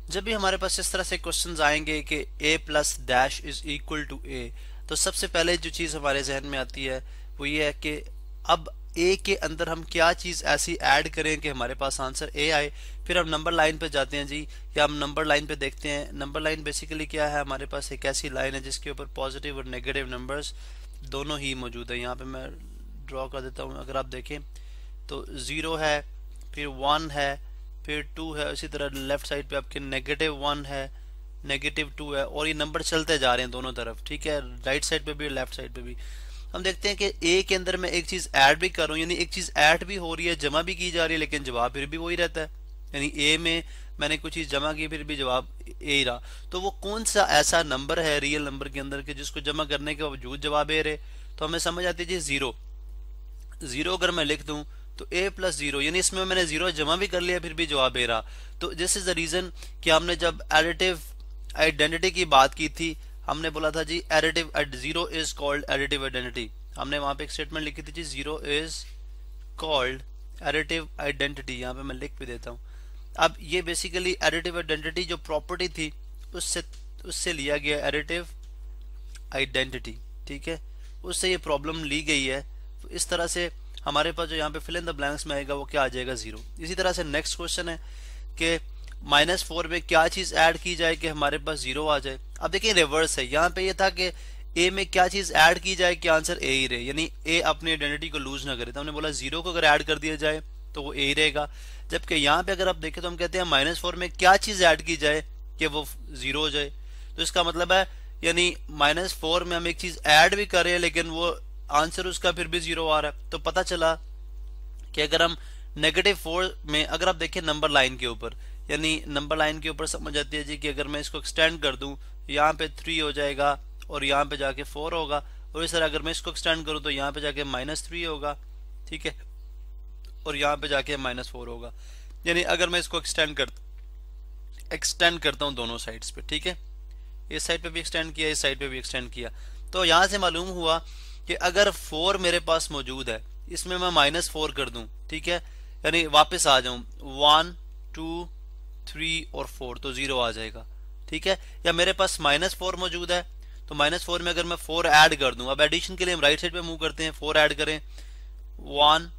जब भी हमारे पास इस तरह से क्वेश्चंस आएंगे कि a plus dash is equal to a, तो सबसे पहले जो चीज़ हमारे जहन में आती है वो ये है कि अब a के अंदर हम क्या चीज़ ऐसी ऐड करें कि हमारे पास आंसर a आए। फिर हम नंबर लाइन पे जाते हैं जी, या हम नंबर लाइन पे देखते हैं। नंबर लाइन बेसिकली क्या है, हमारे पास एक ऐसी लाइन है जिसके ऊपर पॉजिटिव और नेगेटिव नंबर्स दोनों ही मौजूद है। यहाँ पे मैं ड्रॉ कर देता हूँ। अगर आप देखें तो 0 है, फिर 1 है, फिर 2 है, इसी तरह लेफ्ट साइड पे आपके -1 है, -2 है, और ये नंबर चलते जा रहे हैं दोनों तरफ, ठीक है, राइट साइड पे भी और लेफ्ट साइड पे भी। हम देखते हैं कि ए के अंदर मैं एक चीज ऐड भी कर रहा हूँ, यानी एक चीज ऐड भी हो रही है, जमा भी की जा रही है, लेकिन जवाब फिर भी वही रहता है। यानी ए में मैंने कुछ चीज जमा की, फिर भी जवाब ए ही रहा। तो वो कौन सा ऐसा नंबर है रियल नंबर के अंदर के जिसको जमा करने के बावजूद जवाब ए रहे? तो हमें समझ आती है जी, जीरो। जीरो अगर मैं लिख दूं तो a प्लस जीरो, यानी इसमें मैंने जीरो जमा भी कर लिया, फिर भी जवाब ए रहा। तो दिस इज द रीजन कि हमने जब एडिटिव आइडेंटिटी की बात की थी, हमने बोला था जी additive zero is called additive identity. हमने वहां पे एक स्टेटमेंट लिखी थी जी, zero is called additive identity. यहाँ पे मैं लिख भी देता हूँ। अब ये बेसिकली एडिटिव आइडेंटिटी जो प्रॉपर्टी थी उससे उससे लिया गया एडिटिव आइडेंटिटी, ठीक है, उससे ये प्रॉब्लम ली गई है। तो इस तरह से हमारे पास जो यहाँ पे फिल इन द ब्लैंक्स में आएगा वो क्या आ जाएगा, जीरो। इसी तरह से नेक्स्ट क्वेश्चन है कि -4 में क्या चीज ऐड की जाए कि हमारे पास जीरो आ जाए। अब देखिए रिवर्स है, यहाँ पे ये था कि ए में क्या चीज ऐड की जाए कि आंसर ए ही रहे, यानी ए अपनी आइडेंटिटी को लूज ना करे। तो हमने बोला जीरो को अगर ऐड कर दिया जाए तो वो ए ही रहेगा। जबकि यहाँ पे अगर आप देखें तो हम कहते हैं -4 में क्या चीज ऐड की जाए कि वो जीरो हो जाए। तो इसका मतलब है यानी -4 में हम एक चीज ऐड भी कर रहे हैं लेकिन वो आंसर उसका फिर भी जीरो आ रहा है। तो पता चला कि अगर हम -4 में अगर आप देखें नंबर लाइन के ऊपर, यानी नंबर लाइन के ऊपर समझ आती है जी कि अगर मैं इसको एक्सटेंड कर दूं, यहाँ पे 3 हो जाएगा और यहाँ पे जाके 4 होगा, और इस तरह अगर मैं इसको एक्सटेंड करूं तो यहाँ पे जाके -3 होगा, ठीक है, और यहाँ पे जाके -4 होगा। यानी अगर मैं इसको एक्सटेंड करता हूँ दोनों साइड्स पे, ठीक है, इस साइड पे भी एक्सटेंड किया, इस साइड पे भी एक्सटेंड किया, तो यहाँ से मालूम हुआ कि अगर 4 मेरे पास मौजूद है, इसमें मैं -4 कर दूं, ठीक है, यानी वापस आ जाऊं 1 2 3 और 4, तो जीरो आ जाएगा, ठीक है। या मेरे पास -4 मौजूद है, तो -4 में अगर मैं 4 ऐड कर दूं, अब एडिशन के लिए हम राइट साइड पे मूव करते हैं, 4 ऐड करें, 1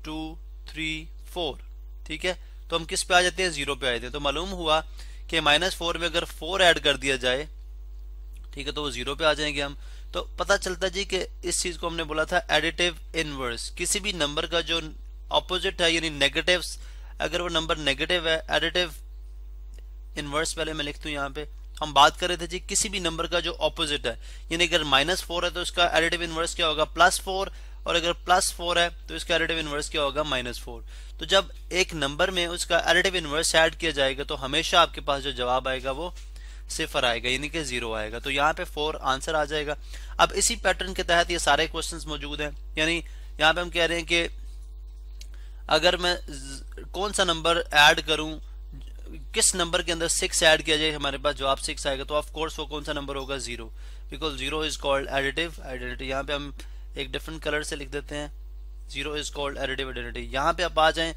2 3 4, ठीक है, तो हम किस पे आ जाते हैं, जीरो पे आ जाते हैं। तो मालूम हुआ कि -4 में अगर 4 ऐड कर दिया जाए, ठीक है, तो वो जीरो पे आ जाएंगे हम। तो पता चलता जी कि इस चीज को हमने बोला था एडिटिव इनवर्स। किसी भी नंबर का जो ऑपोजिट है यानी नेगेटिव, अगर वो नंबर नेगेटिव है, एडिटिव इनवर्स पहले मैं लिख दूं यहाँ पे, हम बात कर रहे थे जी किसी भी नंबर का जो ऑपोजिट है, यानी अगर -4 है तो इसका एडिटिव इनवर्स क्या होगा, +4, और अगर +4 है तो इसका एडिटिव इनवर्स क्या होगा, -4। तो जब एक नंबर में उसका एडिटिव इनवर्स ऐड किया जाएगा तो हमेशा आपके पास जो जवाब आएगा वो सिफर आएगा, यानी कि जीरो आएगा। तो यहाँ पे 4 आंसर आ जाएगा। अब इसी पैटर्न के तहत ये सारे क्वेश्चंस मौजूद हैं, यानी यहाँ पे हम कह रहे हैं कि अगर मैं कौन सा नंबर ऐड करूं, किस नंबर के अंदर 6 ऐड किया जाए हमारे पास जवाब 6 आएगा, तो ऑफ कोर्स वो कौन सा नंबर होगा, zero, because zero is called additive identity. यहाँ पे हम एक डिफरेंट कलर से लिख देते हैं, zero is called additive identity. यहाँ पे आप आ जाए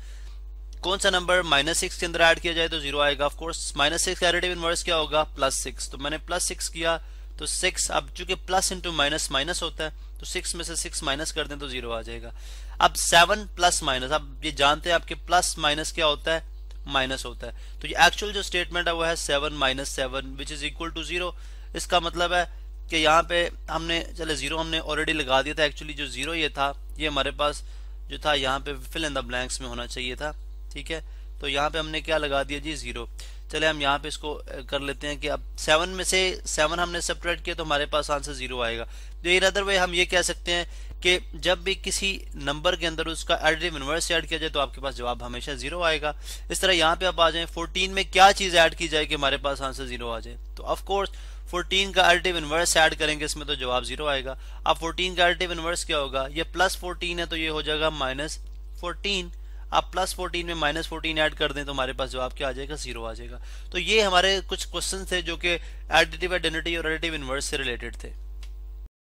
कौन सा नंबर -6 के अंदर ऐड किया जाए तो जीरो आएगा, ऑफ कोर्स -6 का एडिटिव इनवर्स क्या होगा, +6। तो मैंने +6 किया तो 6, अब चूंकि प्लस इंटू माइनस माइनस होता है तो 6 में से 6 माइनस कर दें तो जीरो आ जाएगा। अब 7 प्लस माइनस, अब ये जानते हैं आपके प्लस माइनस क्या होता है, माइनस होता है। तो ये एक्चुअल जो स्टेटमेंट है वो है 7 - 7 which is equal to zero. इसका मतलब है कि यहाँ पे हमने चले जीरो हमने ऑलरेडी लगा दिया था, एक्चुअली जो जीरो ये था ये हमारे पास जो था यहाँ पे फिल इन द ब्लैंक्स में होना चाहिए था, ठीक है। तो यहाँ पे हमने क्या लगा दिया जी, जीरो। चले हम यहाँ पे इसको कर लेते हैं कि अब 7 में से 7 हमने सेपरेट किया तो हमारे पास आंसर जीरो आएगा। तो इन अदर वे हम ये कह सकते हैं कि जब भी किसी नंबर के अंदर उसका एडिटिव इनवर्स ऐड किया जाए तो आपके पास जवाब हमेशा जीरो आएगा। इस तरह यहाँ पे आप आ जाए 14 में क्या चीज ऐड की जाए कि हमारे पास आंसर जीरो आ जाए, तो ऑफ कोर्स 14 का एडिटिव इनवर्स ऐड करेंगे इसमें तो जवाब जीरो आएगा। अब 14 का एडिटिव इनवर्स क्या होगा, ये +14 है तो ये हो जाएगा -14। आप +14 में -14 ऐड कर दें तो हमारे पास जवाब क्या आ जाएगा, जीरो आ जाएगा। तो ये हमारे कुछ क्वेश्चन थे जो कि एडिटिव आइडेंटिटी और एडिटिव इनवर्स से रिलेटेड थे।